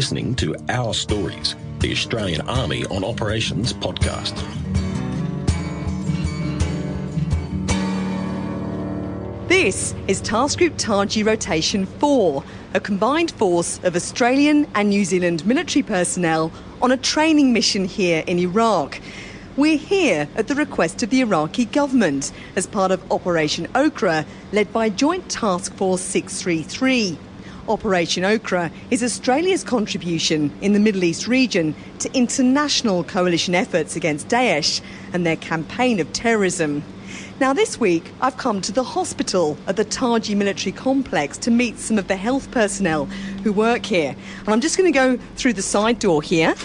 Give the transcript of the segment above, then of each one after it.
listening to Our Stories, the Australian Army on Operations podcast. This is Task Group Taji Rotation 4, a combined force of Australian and New Zealand military personnel on a training mission here in Iraq. We're here at the request of the Iraqi government as part of Operation Okra, led by Joint Task Force 633. Operation Okra is Australia's contribution in the Middle East region to international coalition efforts against Daesh and their campaign of terrorism. Now this week I've come to the hospital at the Taji Military Complex to meet some of the health personnel who work here. And I'm just going to go through the side door here.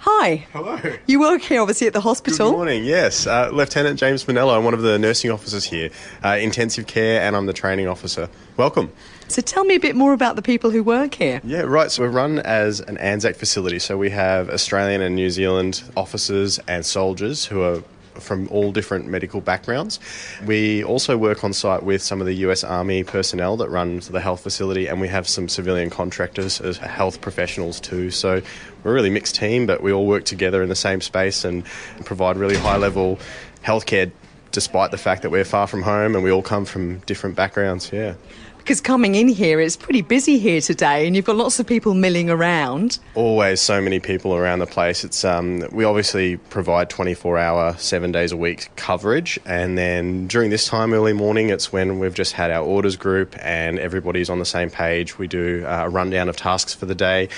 Hi. Hello. You work here obviously at the hospital. Good morning, yes. Lieutenant James Manello, I'm one of the nursing officers here, intensive care, and I'm the training officer. Welcome. So tell me a bit more about the people who work here. Yeah, right. So we're run as an Anzac facility. So we have Australian and New Zealand officers and soldiers who are from all different medical backgrounds. We also work on site with some of the US Army personnel that run the health facility, and we have some civilian contractors as health professionals too. So we're a really mixed team, but we all work together in the same space and provide really high-level healthcare despite the fact that we're far from home and we all come from different backgrounds, yeah. Because coming in here, it's pretty busy here today and you've got lots of people milling around. Always so many people around the place. It's we obviously provide 24-hour, 7 days a week coverage, and then during this time, early morning, it's when we've just had our orders group and everybody's on the same page. We do a rundown of tasks for the day.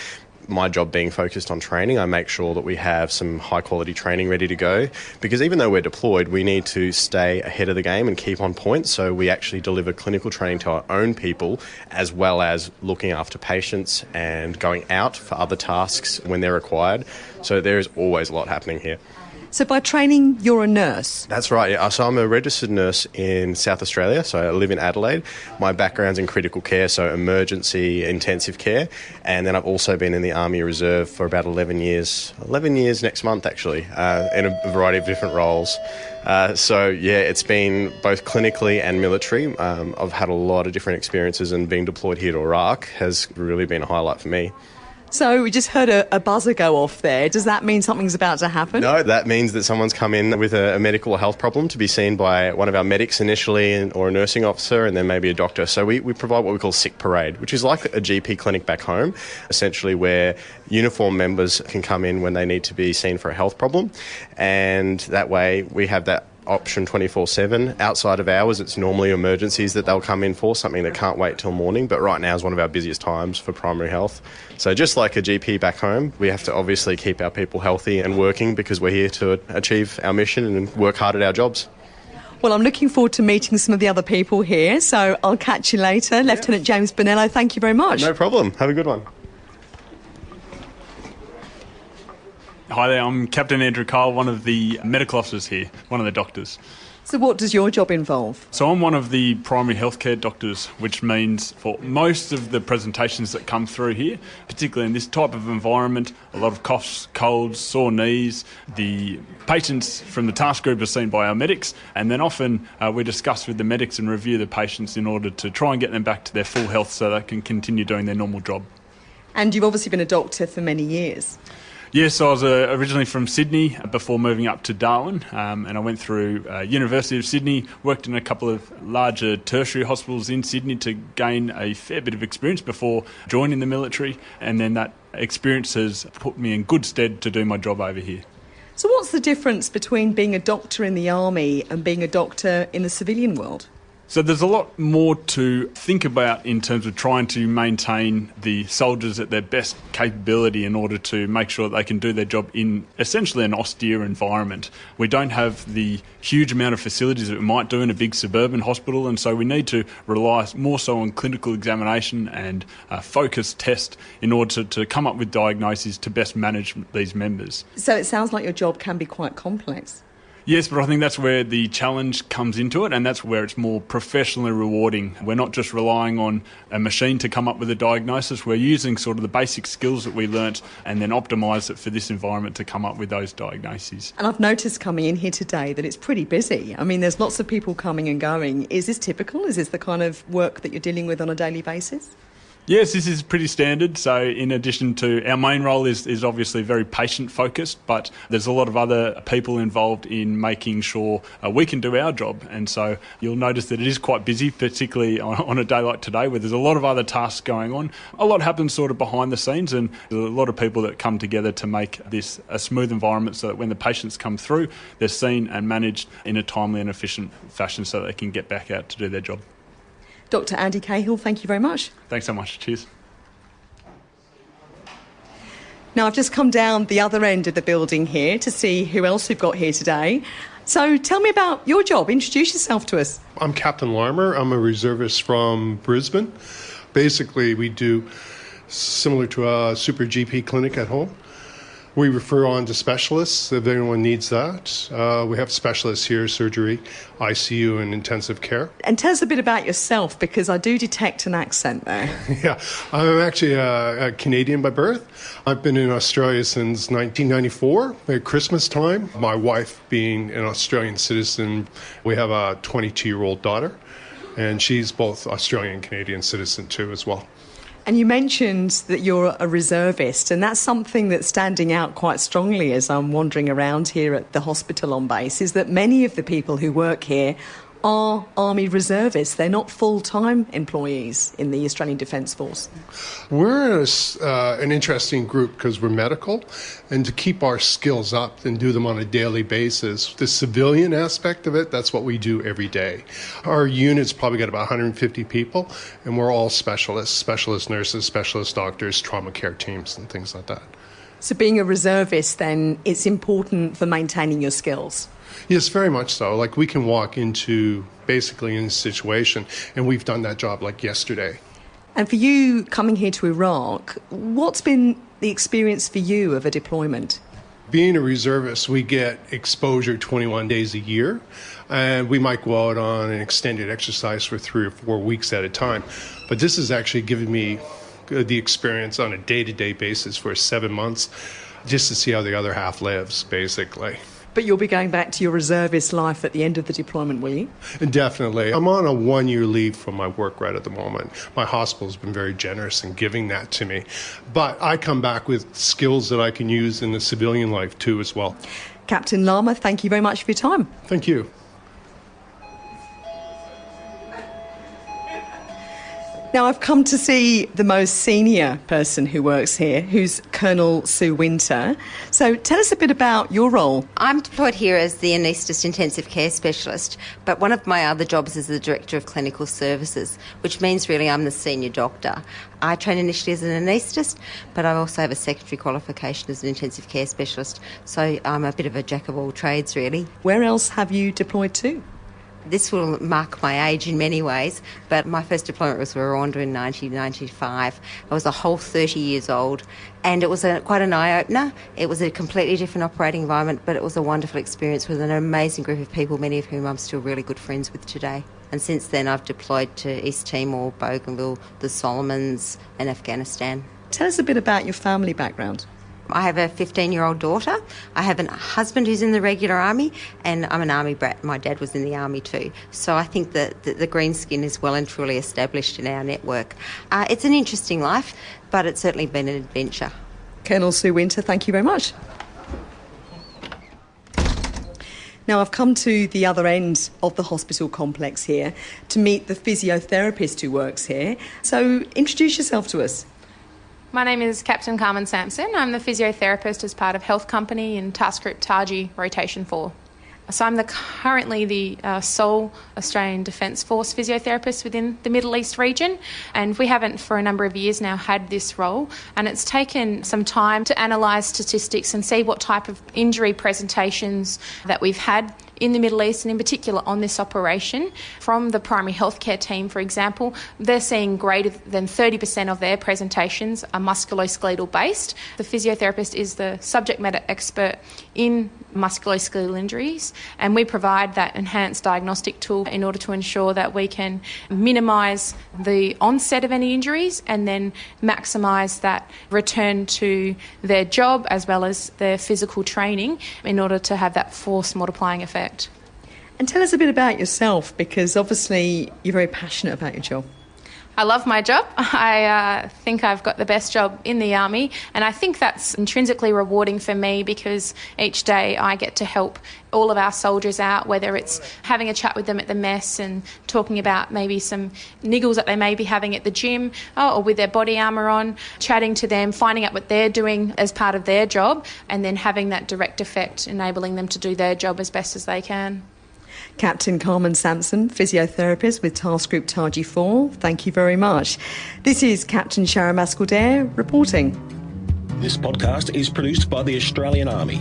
My job being focused on training, I make sure that we have some high quality training ready to go, because even though we're deployed, we need to stay ahead of the game and keep on point. So we actually deliver clinical training to our own people, as well as looking after patients and going out for other tasks when they're required. So there is always a lot happening here. So by training, you're a nurse? That's right. Yeah. So I'm a registered nurse in South Australia. So I live in Adelaide. My background's in critical care, so emergency intensive care. And then I've also been in the Army Reserve for about 11 years. 11 years next month, actually, in a variety of different roles. So, yeah, it's been both clinically and military. I've had a lot of different experiences, and being deployed here to Iraq has really been a highlight for me. So we just heard a buzzer go off there. Does that mean something's about to happen? No, that means that someone's come in with a medical or health problem to be seen by one of our medics initially, or a nursing officer, and then maybe a doctor. So we provide what we call sick parade, which is like a GP clinic back home, essentially where uniformed members can come in when they need to be seen for a health problem. And that way we have that option 24/7. Outside of hours, it's normally emergencies that they'll come in for, something that can't wait till morning, but right now is one of our busiest times for primary health. So just like a GP back home, we have to obviously keep our people healthy and working, because we're here to achieve our mission and work hard at our jobs. Well, I'm looking forward to meeting some of the other people here, so I'll catch you later. Yeah. Lieutenant James Manello, thank you very much. No problem. Have a good one. Hi there, I'm Captain Andrew Kyle, one of the medical officers here, one of the doctors. So what does your job involve? So I'm one of the primary healthcare doctors, which means for most of the presentations that come through here, particularly in this type of environment, a lot of coughs, colds, sore knees, the patients from the task group are seen by our medics, and then often we discuss with the medics and review the patients in order to try and get them back to their full health so they can continue doing their normal job. And you've obviously been a doctor for many years. Yes, I was originally from Sydney before moving up to Darwin, and I went through University of Sydney, worked in a couple of larger tertiary hospitals in Sydney to gain a fair bit of experience before joining the military, and then that experience has put me in good stead to do my job over here. So what's the difference between being a doctor in the army and being a doctor in the civilian world? So there's a lot more to think about in terms of trying to maintain the soldiers at their best capability in order to make sure that they can do their job in essentially an austere environment. We don't have the huge amount of facilities that we might do in a big suburban hospital, and so we need to rely more so on clinical examination and focused test in order to come up with diagnoses to best manage these members. So it sounds like your job can be quite complex. Yes, but I think that's where the challenge comes into it, and that's where it's more professionally rewarding. We're not just relying on a machine to come up with a diagnosis. We're using sort of the basic skills that we learnt and then optimise it for this environment to come up with those diagnoses. And I've noticed coming in here today that it's pretty busy. I mean, there's lots of people coming and going. Is this typical? Is this the kind of work that you're dealing with on a daily basis? Yes, this is pretty standard. So in addition to our main role is obviously very patient focused, but there's a lot of other people involved in making sure we can do our job. And so you'll notice that it is quite busy, particularly on a day like today where there's a lot of other tasks going on. A lot happens sort of behind the scenes, and there's a lot of people that come together to make this a smooth environment so that when the patients come through, they're seen and managed in a timely and efficient fashion so they can get back out to do their job. Dr. Andy Cahill, thank you very much. Thanks so much. Cheers. Now, I've just come down the other end of the building here to see who else we've got here today. So tell me about your job. Introduce yourself to us. I'm Captain Larmer. I'm a reservist from Brisbane. Basically, we do similar to a super GP clinic at home. We refer on to specialists if anyone needs that. We have specialists here, surgery, ICU, and intensive care. And tell us a bit about yourself, because I do detect an accent there. Yeah, I'm actually a Canadian by birth. I've been in Australia since 1994 at Christmas time. My wife being an Australian citizen, we have a 22-year-old daughter, and she's both Australian and Canadian citizen too as well. And you mentioned that you're a reservist, and that's something that's standing out quite strongly as I'm wandering around here at the hospital on base, is that many of the people who work here are Army reservists. They're not full-time employees in the Australian Defence Force. We're an interesting group because we're medical, and to keep our skills up and do them on a daily basis. The civilian aspect of it, that's what we do every day. Our unit's probably got about 150 people, and we're all specialists, specialist nurses, specialist doctors, trauma care teams, and things like that. So being a reservist, then, it's important for maintaining your skills. Yes, very much so. Like, we can walk into basically in a situation, and we've done that job like yesterday. And for you coming here to Iraq, what's been the experience for you of a deployment? Being a reservist, we get exposure 21 days a year, and we might go out on an extended exercise for 3 or 4 weeks at a time. But this has actually given me the experience on a day-to-day basis for 7 months, just to see how the other half lives, basically. But you'll be going back to your reservist life at the end of the deployment, will you? Definitely. I'm on a 1-year leave from my work right at the moment. My hospital's been very generous in giving that to me. But I come back with skills that I can use in the civilian life too as well. Captain Lama, thank you very much for your time. Thank you. Now, I've come to see the most senior person who works here, who's Colonel Sue Winter. So tell us a bit about your role. I'm deployed here as the anaesthetist intensive care specialist, but one of my other jobs is the Director of Clinical Services, which means really I'm the senior doctor. I train initially as an anaesthetist, but I also have a secondary qualification as an intensive care specialist, so I'm a bit of a jack of all trades, really. Where else have you deployed to? This will mark my age in many ways, but my first deployment was Rwanda in 1995. I was a whole 30 years old, and it was quite an eye-opener. It was a completely different operating environment, but it was a wonderful experience with an amazing group of people, many of whom I'm still really good friends with today. And since then, I've deployed to East Timor, Bougainville, the Solomons, and Afghanistan. Tell us a bit about your family background. I have a 15-year-old daughter. I have a husband who's in the regular army, and I'm an army brat. My dad was in the army too. So I think that the green skin is well and truly established in our network. It's an interesting life, but it's certainly been an adventure. Colonel Sue Winter, thank you very much. Now, I've come to the other end of the hospital complex here to meet the physiotherapist who works here. So introduce yourself to us. My name is Captain Carmen Sampson. I'm the physiotherapist as part of Health Company in Task Group Taji Rotation 4. So I'm currently the sole Australian Defence Force physiotherapist within the Middle East region, and we haven't for a number of years now had this role, and it's taken some time to analyse statistics and see what type of injury presentations that we've had in the Middle East, and in particular on this operation. From the primary healthcare team, for example, they're seeing greater than 30% of their presentations are musculoskeletal based. The physiotherapist is the subject matter expert in musculoskeletal injuries, and we provide that enhanced diagnostic tool in order to ensure that we can minimise the onset of any injuries and then maximise that return to their job as well as their physical training in order to have that force multiplying effect. And tell us a bit about yourself, because obviously you're very passionate about your job. I love my job. I think I've got the best job in the Army, and I think that's intrinsically rewarding for me because each day I get to help all of our soldiers out, whether it's having a chat with them at the mess and talking about maybe some niggles that they may be having at the gym or with their body armour on, chatting to them, finding out what they're doing as part of their job, and then having that direct effect, enabling them to do their job as best as they can. Captain Carmen Sampson, physiotherapist with Task Group Taji 4, thank you very much. This is Captain Sharon Maskell-Dare reporting. This podcast is produced by the Australian Army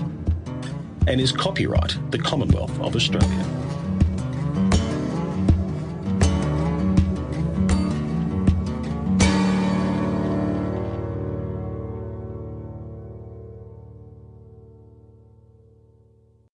and is copyright the Commonwealth of Australia.